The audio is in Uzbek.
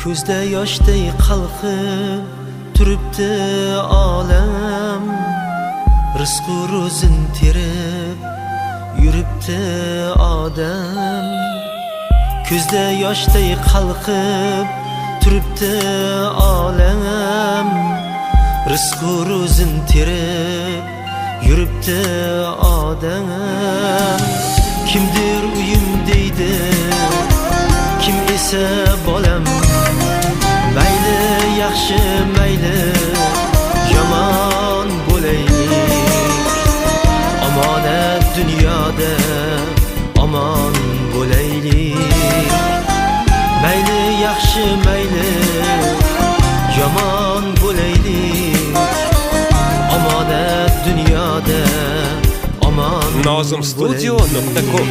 Ko'zda yoshday qalqib turibdi olam, rizqu ro'zin terib yuribdi odam. Ko'zda yoshday qalqib turibdi olam, rizqu ro'zin terib yuribdi odam. Kimdir uyim deydi, kim esa bolam, mayli yaxshi mayli yomon bo'laylik, omonat dunyoda omon bo'laylik. Mayli yaxshi mayli yomon bo'laylik, omonat dunyoda omon Nozimstudio.com